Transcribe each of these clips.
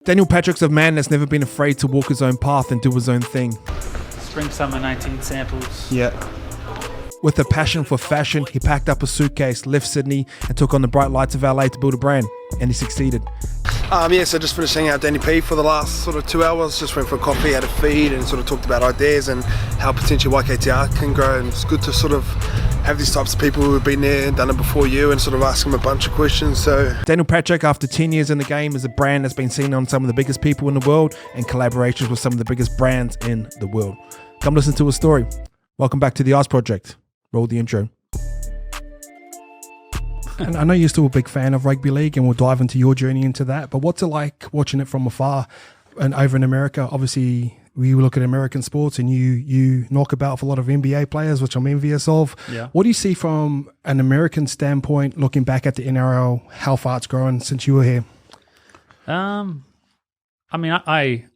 Daniel Patrick's a man that's never been afraid to walk his own path and do his own thing. Spring-summer 19 samples. Yeah. With a passion for fashion, he packed up a suitcase, left Sydney, and took on the bright lights of LA to build a brand. And he succeeded. So just finished hanging out with Danny P for the last sort of 2 hours. Just went for a coffee, had a feed, and sort of talked about ideas and how potentially YKTR can grow. And it's good to sort of have these types of people who have been there and done it before you and sort of ask them a bunch of questions. So Daniel Patrick, after 10 years in the game, is a brand that's been seen on some of the biggest people in the world and collaborations with some of the biggest brands in the world. Come listen to his story. Welcome back to the Ice Project. Roll the intro. And I know you're still a big fan of rugby league, and we'll dive into your journey into that. But what's it like watching it from afar and over in America? Obviously, we look at American sports, and you knock about with a lot of NBA players, which I'm envious of. Yeah. What do you see from an American standpoint, looking back at the NRL, how far it's grown since you were here? I mean, I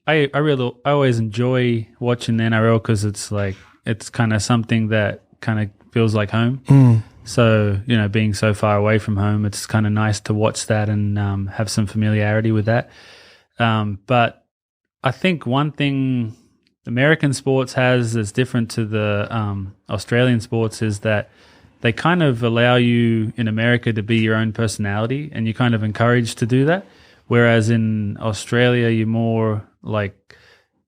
always enjoy watching the NRL because it's kind of something that kind of feels like home. So, being so far away from home, it's kind of nice to watch that and have some familiarity with that. But I think one thing American sports has that's different to the Australian sports is that they kind of allow you in America to be your own personality, and you're kind of encouraged to do that. Whereas in Australia, you're more like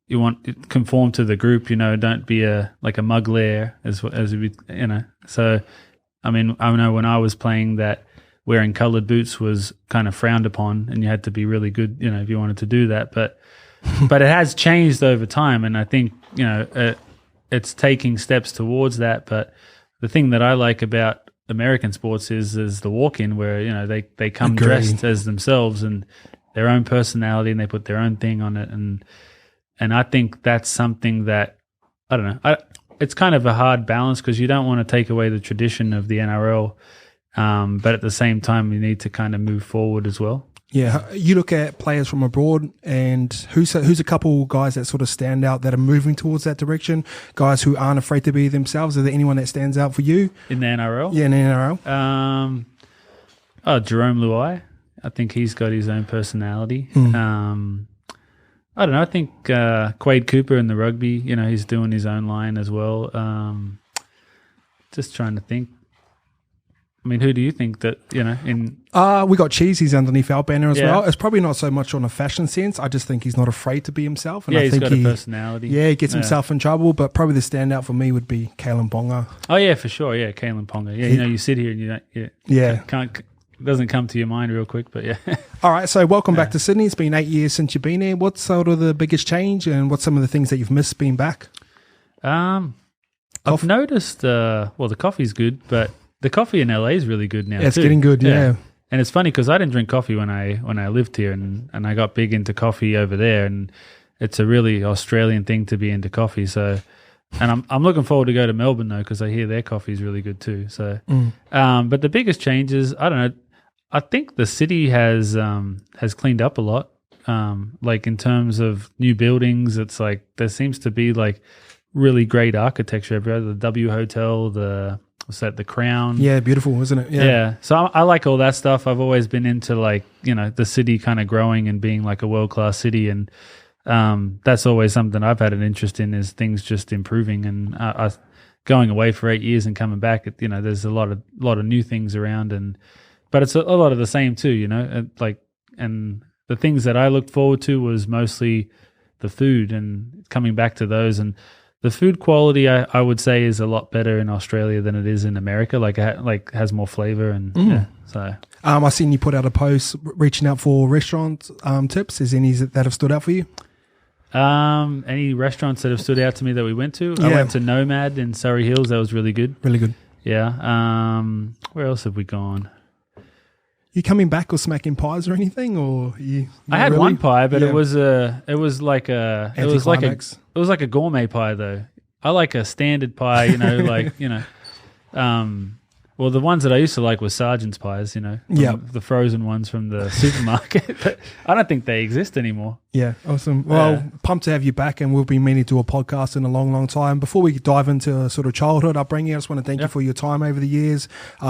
you want to conform to the group, don't be a mugler as we. So, I mean, I know when I was playing that wearing coloured boots was kind of frowned upon, and you had to be really good, if you wanted to do that. But it has changed over time, and I think it's taking steps towards that. But the thing that I like about American sports is the walk-in, where they come dressed as themselves and their own personality, and they put their own thing on it, and I think that's something that I don't know. It's kind of a hard balance because you don't want to take away the tradition of the NRL, but at the same time you need to kind of move forward as well. Yeah, you look at players from abroad, and who's a couple guys that sort of stand out that are moving towards that direction? Guys who aren't afraid to be themselves. Are there anyone that stands out for you in the NRL? Yeah, in the NRL. Jerome Luai. I think he's got his own personality. I don't know. I think Quade Cooper in the rugby. He's doing his own line as well. Just trying to think. I mean, who do you think that, in... we got Cheesy's underneath our banner as well. It's probably not so much on a fashion sense. I just think he's not afraid to be himself. And I he's think got a personality. Yeah, he gets himself in trouble, but probably the standout for me would be Kalen Ponga. Oh, yeah, for sure. Yeah, Kalen Ponga. Yeah, you sit here and you don't... Can't doesn't come to your mind real quick, but yeah. All right, so welcome back to Sydney. It's been 8 years since you've been here. What's sort of the biggest change, and what's some of the things that you've missed being back? I've noticed, the coffee's good, but the coffee in LA is really good now. It's getting good, yeah. And it's funny because I didn't drink coffee when I lived here, and I got big into coffee over there, and it's a really Australian thing to be into coffee. So, and I'm looking forward to go to Melbourne though, because I hear their coffee is really good too. So, but the biggest changes, I don't know. I think the city has cleaned up a lot. Like in terms of new buildings, it's like there seems to be like really great architecture everywhere. The W Hotel, the Crown. Yeah, beautiful, isn't it? Yeah. So I like all that stuff. I've always been into the city kind of growing and being like a world-class city, and that's always something I've had an interest in, is things just improving. And I going away for 8 years and coming back, there's a lot of new things around, but it's a lot of the same too, and the things that I looked forward to was mostly the food and coming back to those. And the food quality, I would say, is a lot better in Australia than it is in America. Has more flavor, and so. I seen you put out a post reaching out for restaurant tips. Is any that have stood out for you? Any restaurants that have stood out to me that we went to? Yeah. I went to Nomad in Surrey Hills. That was really good. Really good. Yeah. Where else have we gone? You coming back or smacking pies or anything, or you? I had one pie, but it was like a gourmet pie though. I like a standard pie, well, the ones that I used to like were Sergeant's pies, the frozen ones from the supermarket. But I don't think they exist anymore. Yeah, awesome. Well, pumped to have you back, and we've been meaning to do a podcast in a long, long time. Before we dive into sort of childhood upbringing, I just want to thank you for your time over the years.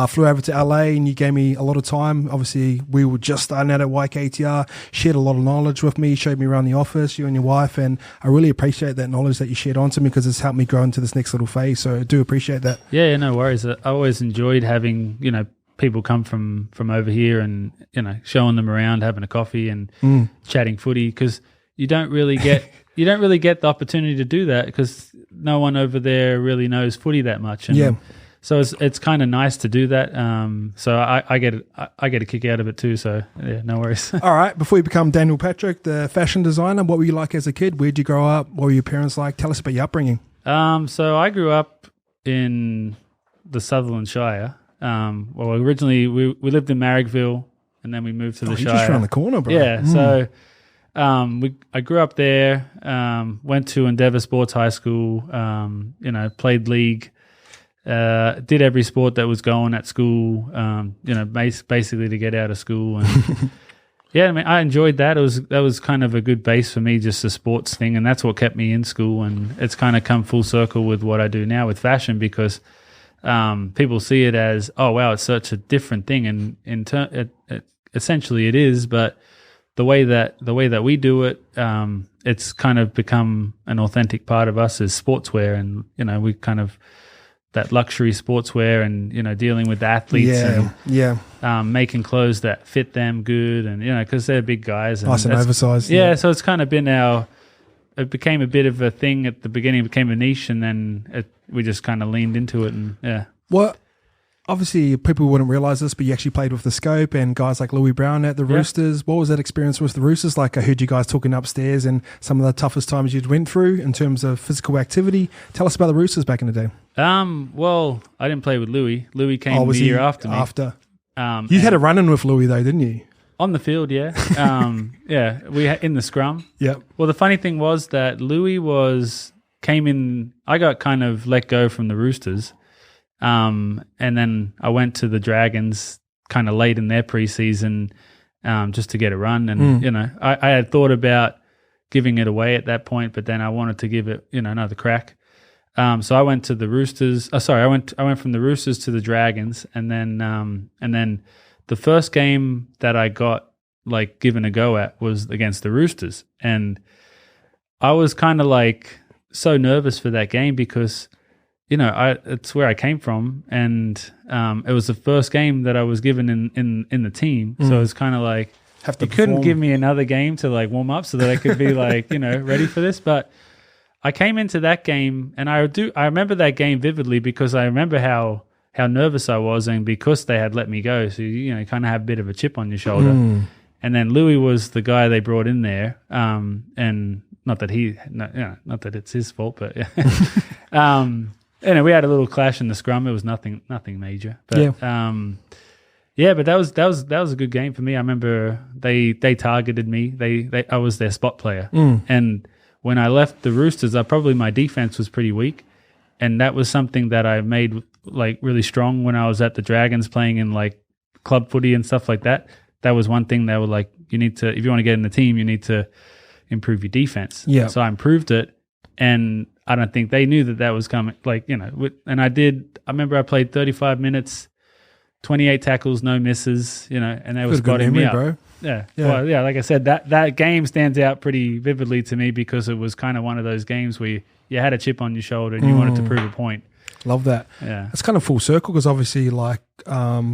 Flew over to LA, and you gave me a lot of time. Obviously, we were just starting out at YKTR, shared a lot of knowledge with me, showed me around the office, you and your wife, and I really appreciate that knowledge that you shared onto me because it's helped me grow into this next little phase. So I do appreciate that. Yeah, no worries. I always enjoyed having, people come from over here and, showing them around, having a coffee and chatting footy, because you don't really get the opportunity to do that because no one over there really knows footy that much. And so it's kind of nice to do that. So I get a kick out of it too. So yeah, no worries. All right. Before you become Daniel Patrick, the fashion designer, what were you like as a kid? Where'd you grow up? What were your parents like? Tell us about your upbringing. So I grew up in the Sutherland Shire. Well, originally we lived in Marrickville, and then we moved to the Shire. You're just around the corner, bro. Yeah. So I grew up there. Went to Endeavour Sports High School. Played league. Did every sport that was going at school. Basically to get out of school. And yeah, I mean, I enjoyed that. That was kind of a good base for me, just a sports thing, and that's what kept me in school. And it's kind of come full circle with what I do now with fashion because. People see it as, oh wow, it's such a different thing, and essentially it is. But the way that we do it, it's kind of become an authentic part of us as sportswear, and we kind of that luxury sportswear, and dealing with athletes, and making clothes that fit them good, and because they're big guys, and nice and oversized. Yeah, so it's kind of been it became a bit of a thing at the beginning. It became a niche, and then we just kind of leaned into it. And yeah. Well, obviously people wouldn't realize this, but you actually played with the Scope and guys like Louis Brown at the Roosters. What was that experience with the Roosters like? I heard you guys talking upstairs and some of the toughest times you'd went through in terms of physical activity. Tell us about the Roosters back in the day. Well, I didn't play with Louis. Louis came the year after me. You had a run-in with Louis though, didn't you? On the field, yeah. We had in the scrum. Yeah. Well, the funny thing was that Louis came in. I got kind of let go from the Roosters, and then I went to the Dragons kind of late in their preseason, just to get a run. And I had thought about giving it away at that point, but then I wanted to give it another crack. So I went to the Roosters. I went from the Roosters to the Dragons, and then. The first game that I got given a go at was against the Roosters, and I was kind of so nervous for that game because it's where I came from, and it was the first game that I was given in the team, so it's kind of you couldn't give me another game to warm up so that I could be ready for this. But I came into that game, and I remember that game vividly because I remember how nervous I was, and because they had let me go, so you kind of have a bit of a chip on your shoulder. And then Louis was the guy they brought in there, and not that it's his fault, but we had a little clash in the scrum. It was nothing major, but but that was a good game for me. I remember they targeted me. I was their spot player, and when I left the Roosters, my defense was pretty weak, and that was something that I made really strong when I was at the Dragons playing in club footy and stuff like that. That was one thing they were you need to, if you want to get in the team, you need to improve your defense. Yeah. So I improved it, and I don't think they knew that was coming. And I did. I remember I played 35 minutes, 28 tackles, no misses. And they was got me up. Bro. Yeah. Well, yeah. Like I said, that game stands out pretty vividly to me because it was kind of one of those games where you had a chip on your shoulder and you wanted to prove a point. Love that. Yeah. It's kind of full circle because obviously a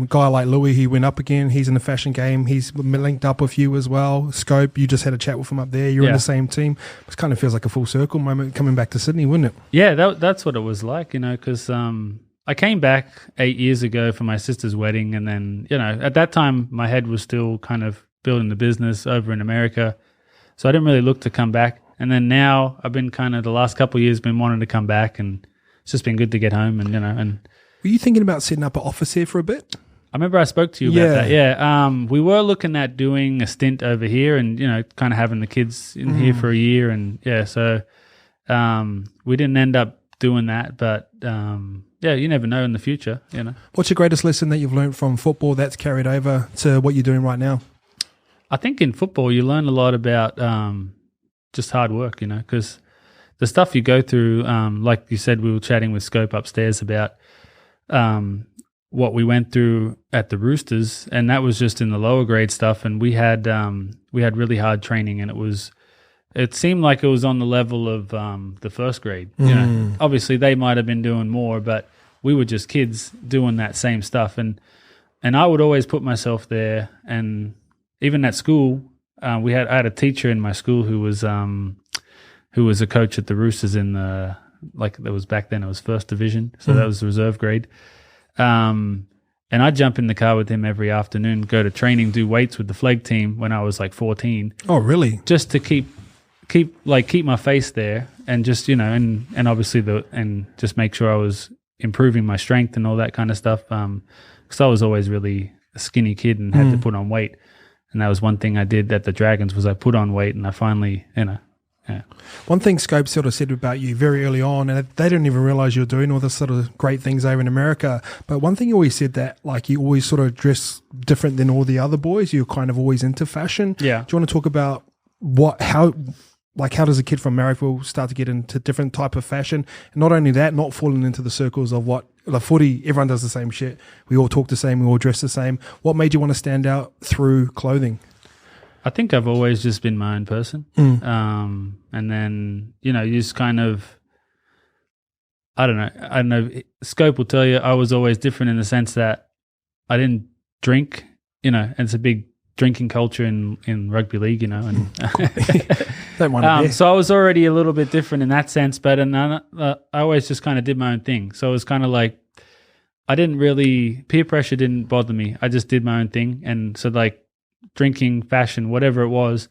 guy like Louis, he went up again. He's in the fashion game. He's linked up with you as well. Scope, you just had a chat with him up there. You're in the same team. It kind of feels like a full circle moment coming back to Sydney, wouldn't it? Yeah, that's what it was like, because I came back 8 years ago for my sister's wedding, and then, at that time my head was still kind of building the business over in America. So I didn't really look to come back. And then now I've been kind of the last couple of years been wanting to come back, and it's just been good to get home. And and were you thinking about setting up an office here for a bit? I remember I spoke to you about that. Yeah, we were looking at doing a stint over here, and kind of having the kids in here for a year, and so we didn't end up doing that. But you never know in the future. What's your greatest lesson that you've learned from football that's carried over to what you're doing right now? I think in football you learn a lot about just hard work, because the stuff you go through, like you said, we were chatting with Scope upstairs about what we went through at the Roosters, and that was just in the lower grade stuff, and we had really hard training, and it seemed like it was on the level of the first grade. Obviously they might have been doing more, but we were just kids doing that same stuff, and I would always put myself there. And even at school, I had a teacher in my school who was a coach at the Roosters in that was back then it was first division, so that was the reserve grade. And I'd jump in the car with him every afternoon, go to training, do weights with the flag team when I was like 14. Oh, really? Just to keep my face there, and just and obviously and just make sure I was improving my strength and all that kind of stuff. Because I was always really a skinny kid and had to put on weight, and that was one thing I did at the Dragons was I put on weight, and I finally Yeah. One thing Scope sort of said about you very early on, and they didn't even realize you were doing all this sort of great things over in America, but one thing you always said that like you always sort of dress different than all the other boys. You're kind of always into fashion. Yeah. Do you want to talk about how does a kid from Marrickville start to get into different type of fashion? And not only that, not falling into the circles of what the footy, everyone does the same shit. We all talk the same. We all dress the same. What made you want to stand out through clothing? I think I've always just been my own person. And then, you just kind of, I don't know. Scope will tell you I was always different in the sense that I didn't drink, and it's a big drinking culture in rugby league, and Don't mind so I was already a little bit different in that sense, but I always just kind of did my own thing. So it was kind of like, peer pressure didn't bother me. I just did my own thing. And so like, drinking, fashion, whatever it was,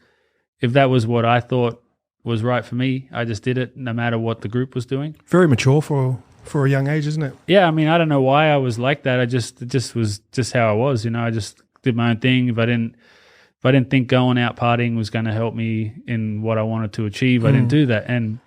if that was what I thought was right for me, I just did it no matter what the group was doing. Very mature for a young age, isn't it? Yeah, I mean, I don't know why I was like that. It just was just how I was, I just did my own thing. If I didn't think going out partying was going to help me in what I wanted to achieve, I didn't do that. And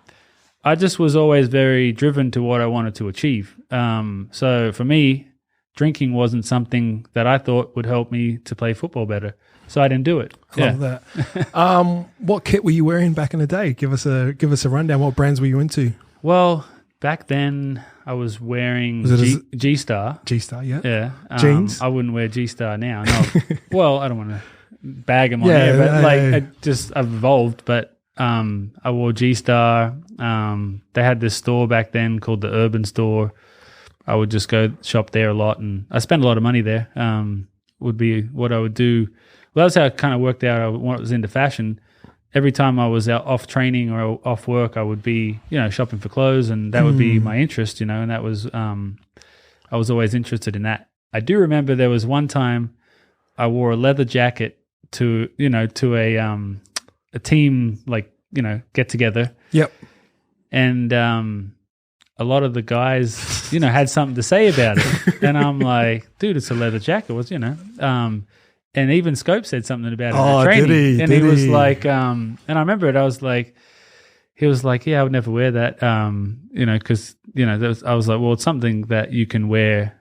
I just was always very driven to what I wanted to achieve. So for me, drinking wasn't something that I thought would help me to play football better. So I didn't do it. I love that. What kit were you wearing back in the day? Give us a rundown. What brands were you into? Well, back then I was wearing G-Star. G-Star, yeah. Yeah. Jeans? I wouldn't wear G-Star now. No. Well, I don't want to bag them on here, but I've evolved. But I wore G-Star. They had this store back then called the Urban Store. I would just go shop there a lot, and I spent a lot of money there. Would be what I would do. Well, that's how it kind of worked out. When I was into fashion, every time I was out off training or off work, I would be, shopping for clothes, and that would be my interest, and that was, I was always interested in that. I do remember there was one time I wore a leather jacket to a team, get together. Yep. And a lot of the guys, had something to say about it. And I'm like, dude, it's a leather jacket. And even Scope said something about it at training. He was like, and I remember it, he was like, yeah, I would never wear that, because, I was like, well, it's something that you can wear,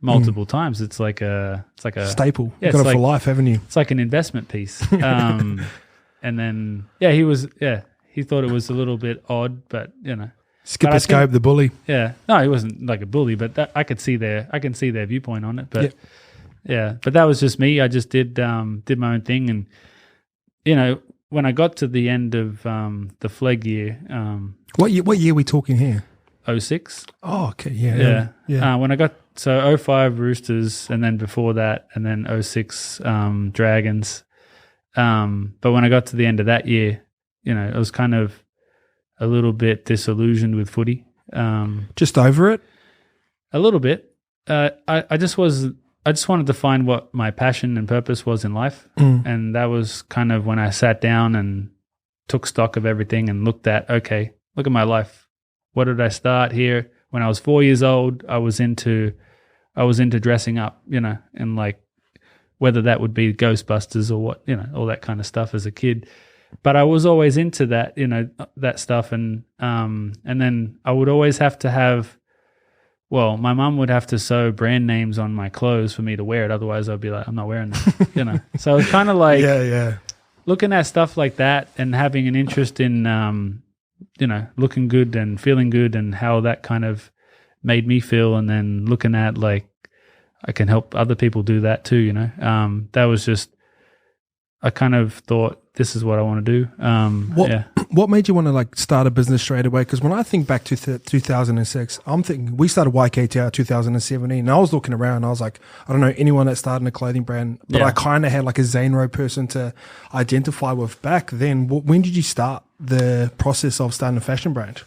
multiple times. It's like a staple. Yeah, You've got it for life, haven't you? It's like an investment piece. And then, he thought it was a little bit odd, but, Skipper Scope, the bully. Yeah. No, he wasn't like a bully, but I can see their viewpoint on it. But but that was just me. I just did my own thing. And, when I got to the end of the flag year. What year are we talking here? 06. Oh, okay. Yeah. When I got, 05 Roosters, and then before that, and then 06 Dragons. But when I got to the end of that year, it was kind of a little bit disillusioned with footy. Just over it? A little bit. I just wanted to find what my passion and purpose was in life. And that was kind of when I sat down and took stock of everything and looked at, okay, look at my life. What did I start here? When I was 4 years old, I was into dressing up, and like whether that would be Ghostbusters or what, all that kind of stuff as a kid. But I was always into that, that stuff. And then I would always have to have, my mum would have to sew brand names on my clothes for me to wear it. Otherwise I'd be like, I'm not wearing that, So it's kind of like, looking at stuff like that and having an interest in, looking good and feeling good and how that kind of made me feel, and then looking at like I can help other people do that too. That was just, I kind of thought this is what I want to do. What made you want to like start a business straight away? Because when I think back to 2006, I'm thinking we started YKTR 2017, and I was looking around. I was like, I don't know anyone that started a clothing brand, but I kind of had like a Zanro person to identify with back then. When did you start the process of starting a fashion brand?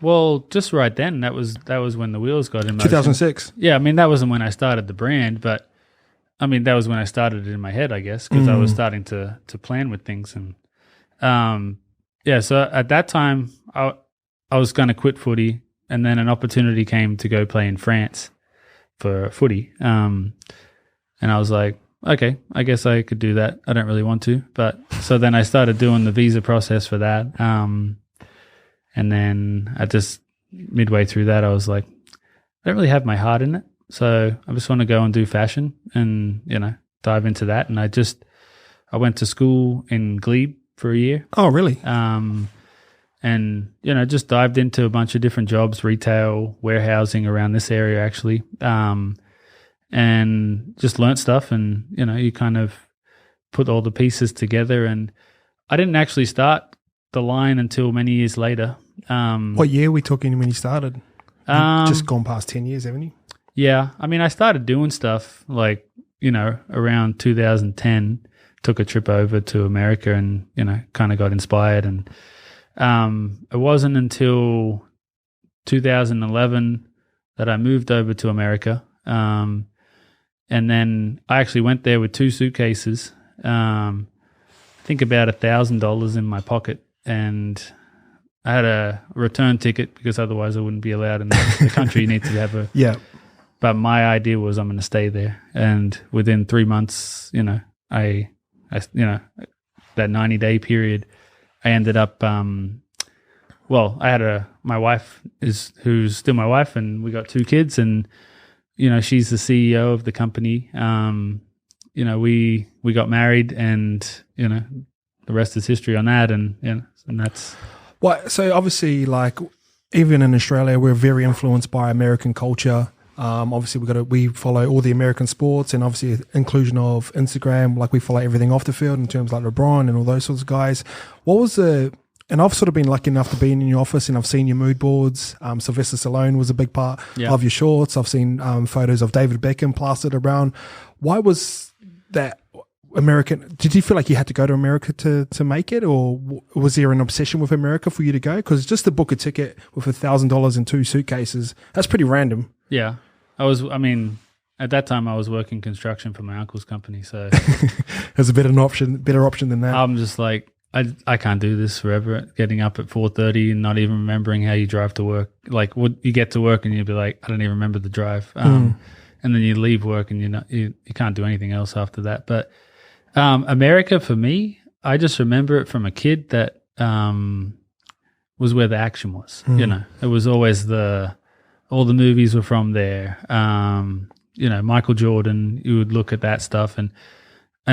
Well, just right then. That was when the wheels got in motion. 2006. Yeah, I mean that wasn't when I started the brand, but I mean that was when I started it in my head, I guess, because I was starting to plan with things. And so at that time I was going to quit footy, and then an opportunity came to go play in France for footy, and I was like, okay, I guess I could do that. I don't really want to, but so then I started doing the visa process for that, and then I just midway through that I was like, I don't really have my heart in it, so I just want to go and do fashion and dive into that. And I went to school in Glebe for a year. Oh, really? And just dived into a bunch of different jobs, retail, warehousing around this area actually, and just learnt stuff. And you kind of put all the pieces together. And I didn't actually start the line until many years later. What year are we talking when you started? You've just gone past 10 years, haven't you? Yeah, I mean, I started doing stuff like around 2010. Took a trip over to America and, kind of got inspired. And it wasn't until 2011 that I moved over to America. And then I actually went there with 2 suitcases, I think about $1,000 in my pocket. And I had a return ticket because otherwise I wouldn't be allowed in the country. You need to have a... Yeah. But my idea was I'm going to stay there. And within 3 months, I that 90-day period, I ended up, I had my wife who's still my wife, and we got 2 kids, and, she's the CEO of the company. We got married, and, the rest is history on that. And, and that's. Well, so obviously, like, even in Australia, we're very influenced by American culture. Obviously we follow all the American sports, and obviously inclusion of Instagram, like we follow everything off the field in terms like LeBron and all those sorts of guys. What was and I've sort of been lucky enough to be in your office, and I've seen your mood boards. Sylvester Stallone was a big part of your shorts. I've seen photos of David Beckham plastered around. Why was that American? Did you feel like you had to go to America to make it, or was there an obsession with America for you to go? Because just to book a ticket with $1,000 in 2 suitcases, that's pretty random. Yeah. At that time I was working construction for my uncle's company, so there's a better option than that. I'm just like, I can't do this forever, getting up at 4:30 and not even remembering how you drive to work. Like, you get to work and you'll be like, I don't even remember the drive. And then you leave work and you can't do anything else after that. But America, for me, I just remember it from a kid that was where the action was. It was always all the movies were from there. Michael Jordan, you would look at that stuff, and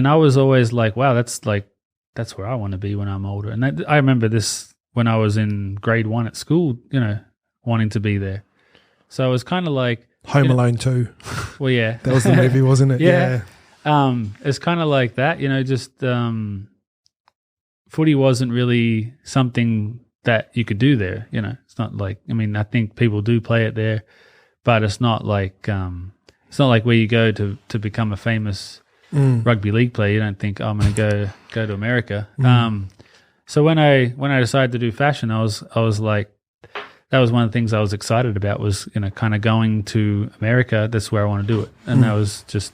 I was always like, wow, that's where I want to be when I'm older. And I remember this when I was in grade 1 at school, wanting to be there. So it was kind of like Home Alone 2. Well, yeah. That was the movie, wasn't it? Yeah. It's kind of like that, just footy wasn't really something that you could do there. It's not like, I think people do play it there, but it's not like where you go to become a famous rugby league player. You don't think, I'm going to go to America. So when I decided to do fashion, I was like, that was one of the things I was excited about, was kind of going to America. That's where I want to do it, and that was just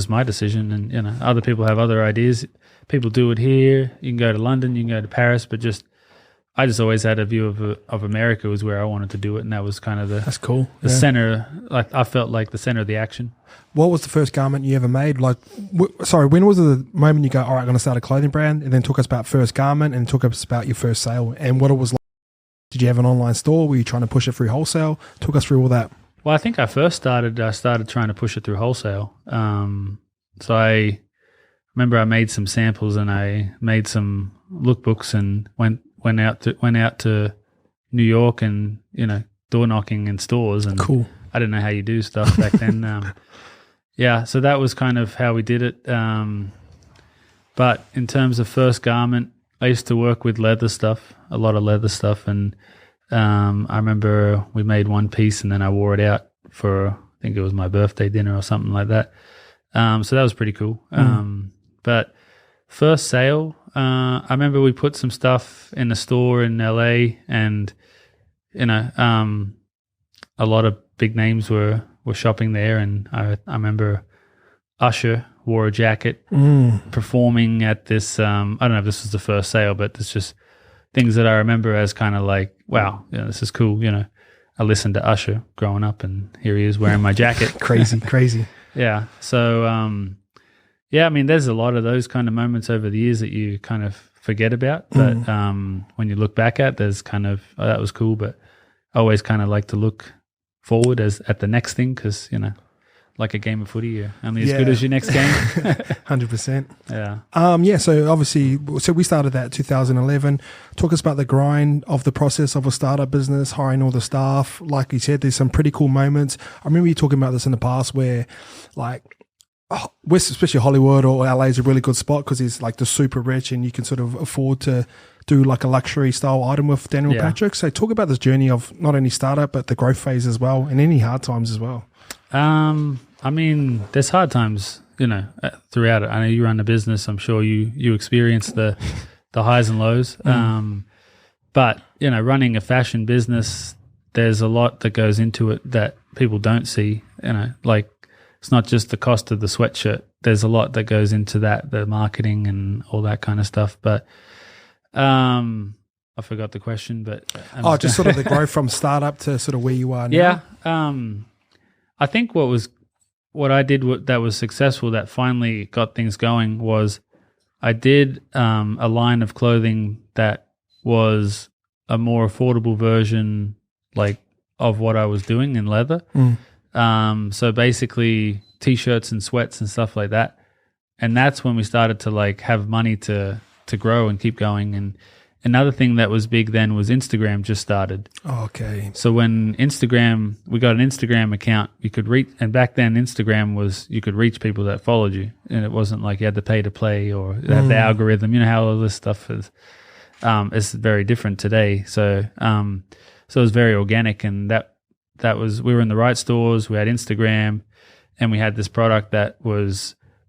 my decision. And other people have other ideas. People do it here. You can go to London, you can go to Paris, but I just always had a view of America was where I wanted to do it, and that was kind of that's cool. The center. Like, I felt like the center of the action. What was the first garment you ever made? Like, when was the moment you go, all right, I'm going to start a clothing brand, and then talk us about first garment and talk us about your first sale and what it was like? Did you have an online store? Were you trying to push it through wholesale? Talk us through all that. Well, I think I started trying to push it through wholesale. So remember I made some samples and I made some lookbooks and went out to New York and, door knocking in stores. And Cool. I didn't know how you do stuff back then. So that was kind of how we did it. But in terms of first garment, I used to work with leather stuff, a lot of leather stuff. And I remember we made one piece and then I wore it out for, I think it was my birthday dinner or something like that. So that was pretty cool. But first sale, I remember we put some stuff in a store in LA and, a lot of big names were shopping there. And I remember Usher wore a jacket performing at this, I don't know if this was the first sale, but it's just things that I remember as kind of like, wow, this is cool. I listened to Usher growing up and here he is wearing my jacket. Crazy. Yeah. So, I mean, there's a lot of those kind of moments over the years that you kind of forget about. But when you look back there's kind of, that was cool. But I always kind of like to look forward at the next thing because, like a game of footy, you're only as good as your next game. 100%. Yeah. So obviously, we started that 2011. Talk us about the grind of the process of a startup business, hiring all the staff. Like you said, there's some pretty cool moments. I remember you talking about this in the past where, like, West, especially Hollywood or LA is a really good spot because it's like the super rich and you can sort of afford to do like a luxury style item with Daniel Patrick. So talk about this journey of not only startup, but the growth phase as well and any hard times as well. I mean, there's hard times, throughout it. I know you run a business. I'm sure you experience the highs and lows. But, running a fashion business, there's a lot that goes into it that people don't see, like it's not just the cost of the sweatshirt. There's a lot that goes into that, the marketing and all that kind of stuff. But I forgot the question, but just sort of the growth from startup to sort of where you are now. Yeah. I think what I did that was successful that finally got things going was I did a line of clothing that was a more affordable version like of what I was doing in leather. So basically T-shirts and sweats and stuff like that. And that's when we started to like have money to grow and keep going. And another thing that was big then was Instagram just started. Okay. So when we got an Instagram account, you could reach, and back then Instagram was, you could reach people that followed you. And it wasn't like you had to pay to play or have the algorithm, how all this stuff is. It's very different today. So it was very organic and that was, we were in the right stores, we had Instagram and we had this product that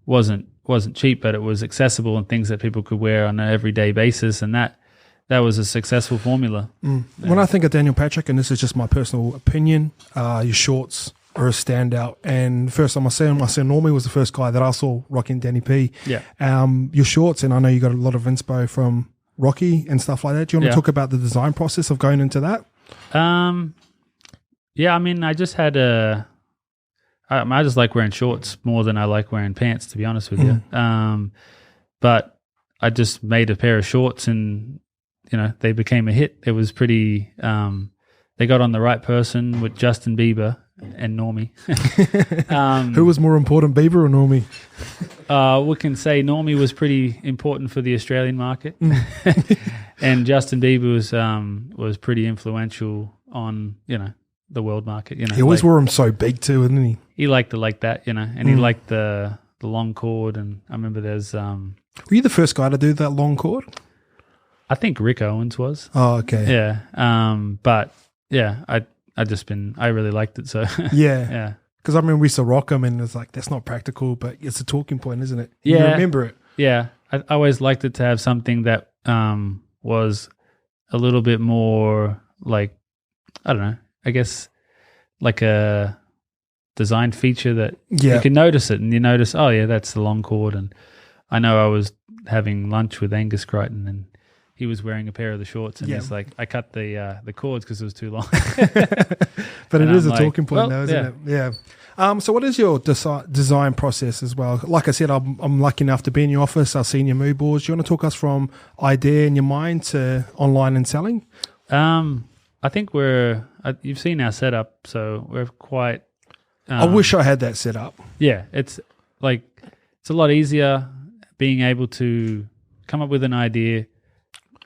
wasn't cheap, but it was accessible and things that people could wear on an everyday basis. And that was a successful formula. When I think of Daniel Patrick, and this is just my personal opinion, your shorts are a standout. And first time I saw Normie was the first guy that I saw rocking Danny P. Yeah. Your shorts, and I know you got a lot of inspo from Rocky and stuff like that. Do you want to talk about the design process of going into that? Yeah, I mean, I just had I just like wearing shorts more than I like wearing pants, to be honest with you. But I just made a pair of shorts and, they became a hit. It was pretty, they got on the right person with Justin Bieber and Normie. Who was more important, Bieber or Normie? We can say Normie was pretty important for the Australian market. And Justin Bieber was pretty influential on, the world market. He always wore them so big too, didn't he? He liked it like that, and he liked the long cord. And I remember there's were you the first guy to do that long cord? I think Rick Owens was. Oh, okay. Yeah. But yeah, I really liked it. So yeah. Because I remember we used to rock them and it's like, that's not practical, but it's a talking point, isn't it? Yeah. You remember it. Yeah. I always liked it to have something that was a little bit more like, I don't know, I guess like a design feature that you can notice it and you notice, oh yeah, that's the long cord. And I know I was having lunch with Angus Crichton and he was wearing a pair of the shorts and he's like, I cut the cords because it was too long. But it is a talking point though, isn't it? Yeah. So what is your design process as well? Like I said, I'm lucky enough to be in your office. I've seen your mood boards. Do you want to talk us from idea in your mind to online and selling? I think you've seen our setup, so we're quite... I wish I had that set up. Yeah, it's a lot easier. being able to come up with an idea,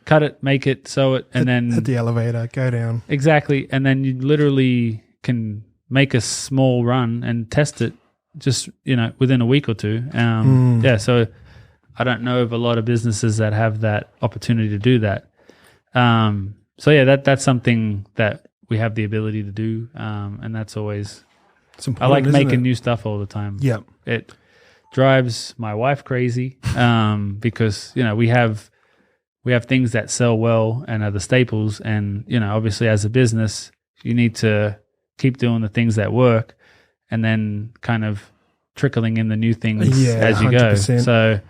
cut it, make it, sew it, and then hit the elevator, go down. Exactly, and then you literally can make a small run and test it just within a week or two. Yeah, so I don't know of a lot of businesses that have that opportunity to do that. So yeah, that's something that we have the ability to do, and that's always. I like making new stuff all the time. Yeah, it drives my wife crazy because we have things that sell well and are the staples, and obviously as a business you need to keep doing the things that work, and then kind of trickling in the new things as you 100%. Go. So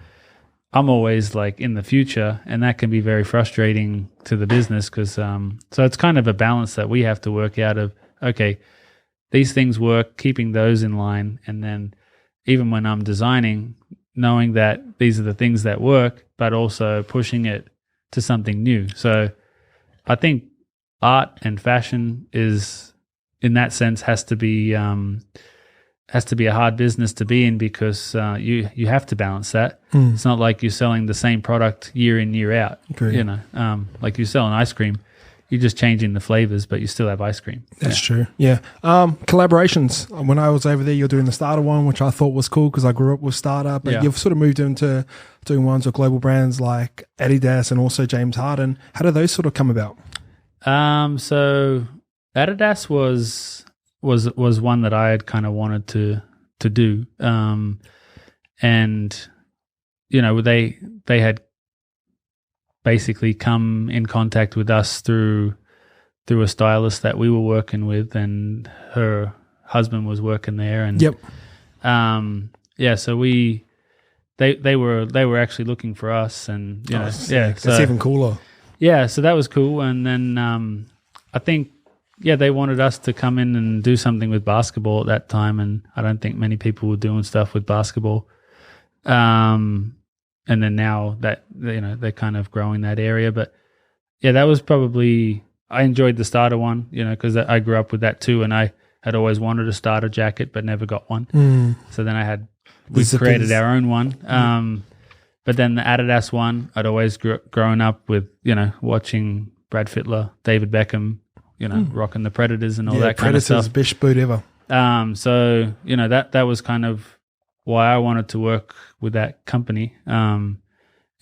I'm always like in the future, and that can be very frustrating to the business because so it's kind of a balance that we have to work out of. Okay, these things work, keeping those in line, and then even when I'm designing, knowing that these are the things that work, but also pushing it to something new. So I think art and fashion is, in that sense, has to be a hard business to be in because you have to balance that. It's not like you're selling the same product year in, year out. Agreed. Like you're selling ice cream. You're just changing the flavors, but you still have ice cream. That's true. Yeah. Collaborations. When I was over there, you're doing the Starter one, which I thought was cool because I grew up with Starter. But you've sort of moved into doing ones with global brands like Adidas and also James Harden. How did those sort of come about? So Adidas was one that I had kind of wanted to do, and they had basically come in contact with us through a stylist that we were working with, and her husband was working there, and so they were actually looking for us, and that's even cooler. Yeah, so that was cool, and then I think they wanted us to come in and do something with basketball at that time, and I don't think many people were doing stuff with basketball. And then now that they're kind of growing that area, but that was probably, I enjoyed the Starter one, because I grew up with that too, and I had always wanted a Starter jacket but never got one. So then we created our own one. But then the Adidas one, I'd always grown up with watching Brad Fittler, David Beckham, rocking the Predators and all that kind of stuff. Predators, best boot ever. So that was kind of why I wanted to work with that company. And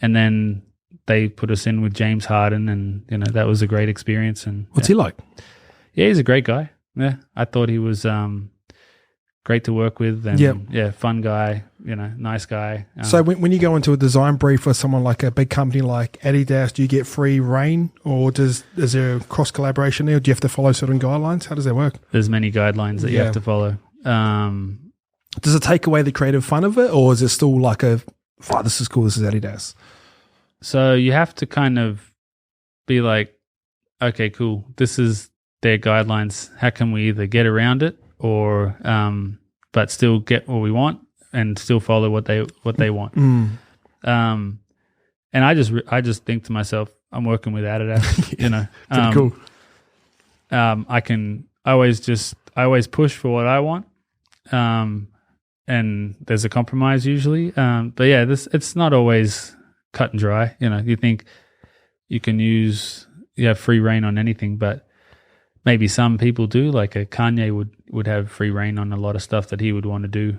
then they put us in with James Harden, and that was a great experience. And what's he like? Yeah, he's a great guy. Yeah, I thought he was great to work with, and fun guy, nice guy. So when you go into a design brief for someone like a big company like Adidas, do you get free reign, or is there cross collaboration there? Or do you have to follow certain guidelines? How does that work? There's many guidelines that you have to follow. Does it take away the creative fun of it, or is it still like this is cool, this is Adidas? So you have to kind of be like, okay, cool, this is their guidelines. How can we either get around it or but still get what we want and still follow what they want? And I just think to myself, I'm working with Adidas, Pretty cool. I always push for what I want. And there's a compromise usually. But it's not always cut and dry. You think you have free reign on anything, but maybe some people do. Like a Kanye would have free reign on a lot of stuff that he would want to do.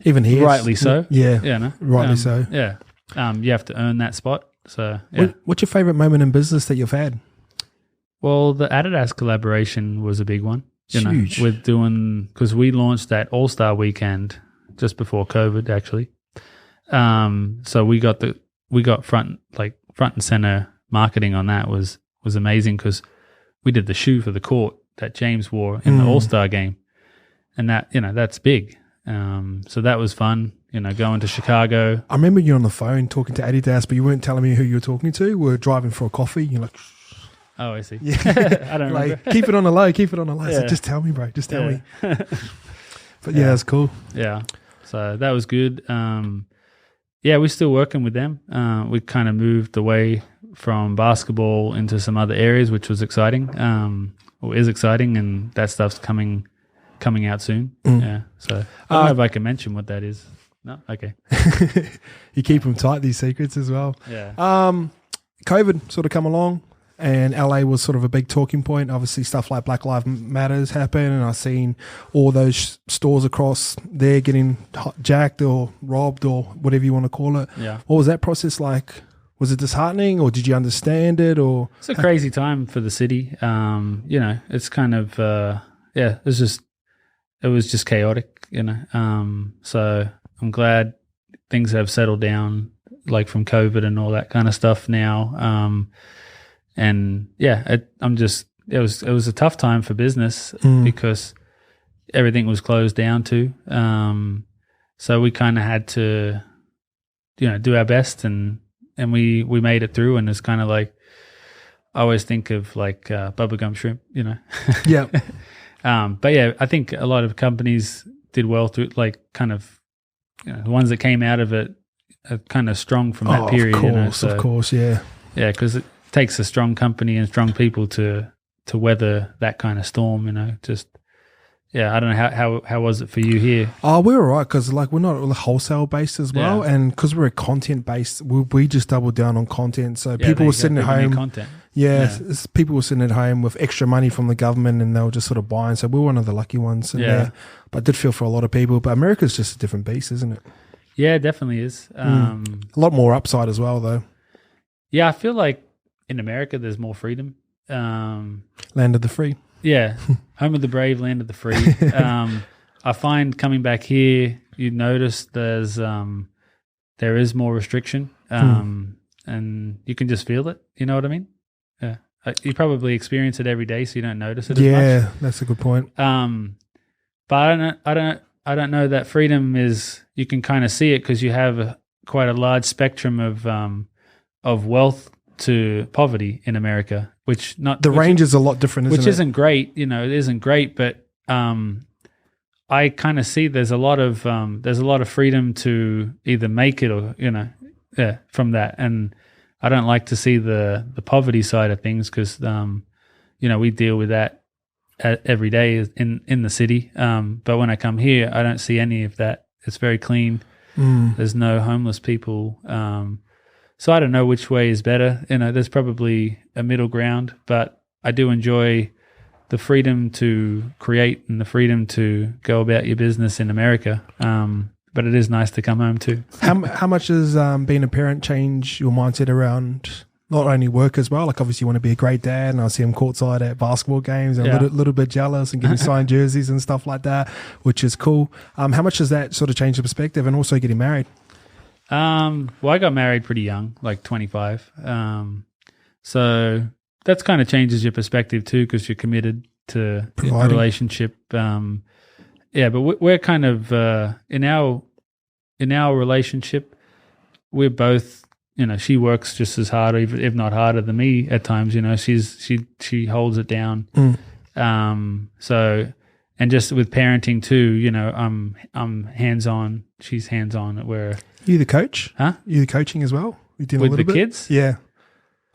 Even he, rightly so. Yeah, rightly so. Yeah, you have to earn that spot. So, yeah. What's your favorite moment in business that you've had? Well, the Adidas collaboration was a big one. Huge. With because we launched that All-Star weekend just before COVID, actually. So we got front and center marketing on that was amazing because we did the shoe for the court that James wore in the All-Star game, and that's big. So that was fun. Going to Chicago. I remember you on the phone talking to Adidas, but you weren't telling me who you were talking to. We were driving for a coffee. You're like, oh, I see. Yeah. I don't remember. Keep it on the low. Yeah. So just tell me, bro. Just tell me. But that's cool. Yeah. So that was good. We're still working with them. We kind of moved away from basketball into some other areas, which was exciting. Or is exciting, and that stuff's coming out soon. Yeah. So I don't know if I can mention what that is. No? Okay. You keep them tight, these secrets as well. Yeah. COVID sort of come along, and LA was sort of a big talking point. Obviously, stuff like Black Lives Matters happen, and I've seen all those stores across there getting jacked or robbed or whatever you want to call it. Yeah. What was that process like? Was it disheartening, or did you understand it? Or it's a crazy time for the city. It's kind of it was just chaotic. So I'm glad things have settled down, like from COVID and all that kind of stuff now. It was a tough time for business because everything was closed down too. So we kind of had to, do our best, and we made it through. And it's kind of like, I always think of like bubblegum shrimp, Yeah. But yeah, I think a lot of companies did well through, like, kind of, the ones that came out of it are kind of strong from that period. Of course, yeah. Yeah, because it takes a strong company and strong people to weather that kind of storm. I don't know how was it for you here? Oh, we're all right because we're not wholesale based as well, and because we're content based, we just doubled down on content. So people were sitting at home. Content. People were sitting at home with extra money from the government, and they were just sort of buying. So we were one of the lucky ones. But I did feel for a lot of people. But America's just a different beast, isn't it? Yeah, it definitely is. A lot more upside as well, though. Yeah, I feel like in America there's more freedom. Land of the free. Yeah, home of the brave, land of the free. I find coming back here, you notice there is more restriction, and you can just feel it. You know what I mean? Yeah, you probably experience it every day, so you don't notice it as much. Yeah, that's a good point. But I don't know that freedom is. You can kind of see it because you have quite a large spectrum of wealth to poverty in America, which range is a lot different, isn't it? Which isn't great, it isn't great, but I kind of see there's a lot of freedom to either make it or from that, and I don't like to see the poverty side of things because we deal with that every day in the city, but when I come here, I don't see any of that. It's very clean. There's no homeless people. So I don't know which way is better. There's probably a middle ground, but I do enjoy the freedom to create and the freedom to go about your business in America. But it is nice to come home too. How much does being a parent change your mindset around not only work as well? Like, obviously you want to be a great dad, and I see him courtside at basketball games and a little bit jealous and getting signed jerseys and stuff like that, which is cool. How much does that sort of change the perspective, and also getting married? Well, I got married pretty young, like 25. So that's kind of changes your perspective too, because you're committed to a relationship. But we're kind of in our relationship, we're both. She works just as hard, if not harder than me at times. She holds it down. So, and just with parenting too, I'm hands on. She's hands on. Where you the coach? Huh? You the coaching as well? You did with a little the bit? Kids? Yeah.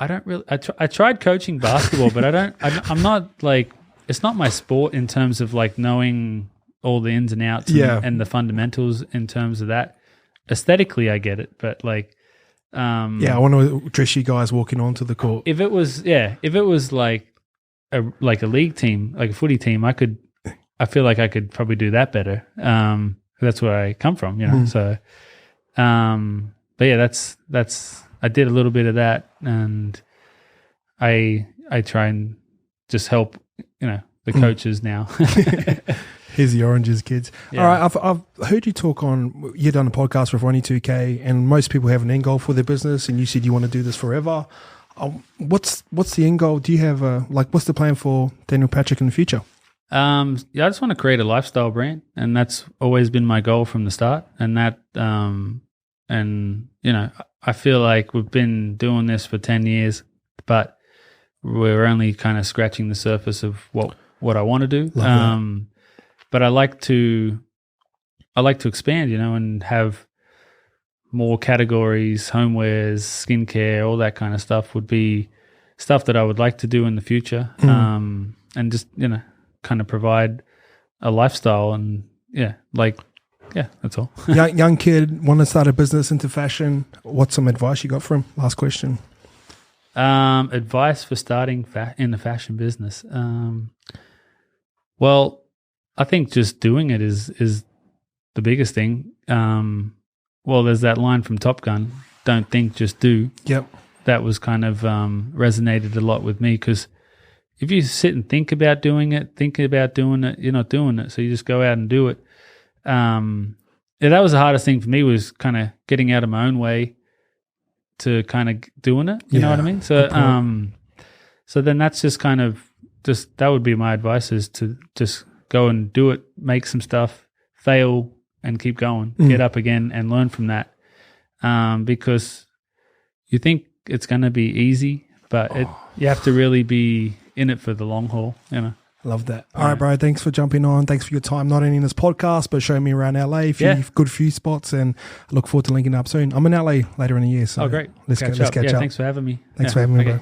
I don't really. I tried coaching basketball, but I'm not like, it's not my sport in terms of like knowing all the ins and outs and the fundamentals in terms of that. Aesthetically, I get it, but like. I want to dress you guys walking onto the court. If it was like a league team, like a footy team, I feel like I could probably do that better. That's where I come from, So, but yeah, that's I did a little bit of that, and I try and just help, the coaches now. Here's the oranges, kids. Yeah. All right, I've heard you talk on, you've done a podcast with Ronnie 2K, and most people have an end goal for their business, and you said you want to do this forever. What's the end goal? Do you have what's the plan for Daniel Patrick in the future? I just want to create a lifestyle brand, and that's always been my goal from the start. And that, I feel like we've been doing this for 10 years, but we're only kind of scratching the surface of what I want to do. But I like to expand, and have more categories, homewares, skincare, all that kind of stuff would be stuff that I would like to do in the future. And just, kind of provide a lifestyle and like Yeah, that's all. Young kid, want to start a business into fashion. What's some advice you got for him? Last question. Advice for starting in the fashion business. Well, I think just doing it is the biggest thing. Well, there's that line from Top Gun, don't think, just do. Yep. That was kind of resonated a lot with me, because if you sit and think about doing it, you're not doing it. So you just go out and do it. Yeah, that was the hardest thing for me, was kind of getting out of my own way to kind of doing it. You know what I mean? So, so then that's just kind of that would be my advice, is to just go and do it, make some stuff, fail, and keep going, get up again and learn from that. Because you think it's going to be easy, but you have to really be in it for the long haul, you know. Love that. All right, bro. Thanks for jumping on. Thanks for your time, not only in this podcast, but showing me around LA, good few spots, and I look forward to linking up soon. I'm in LA later in the year. So great. Let's catch up. Thanks for having me. Thanks for having me, bro.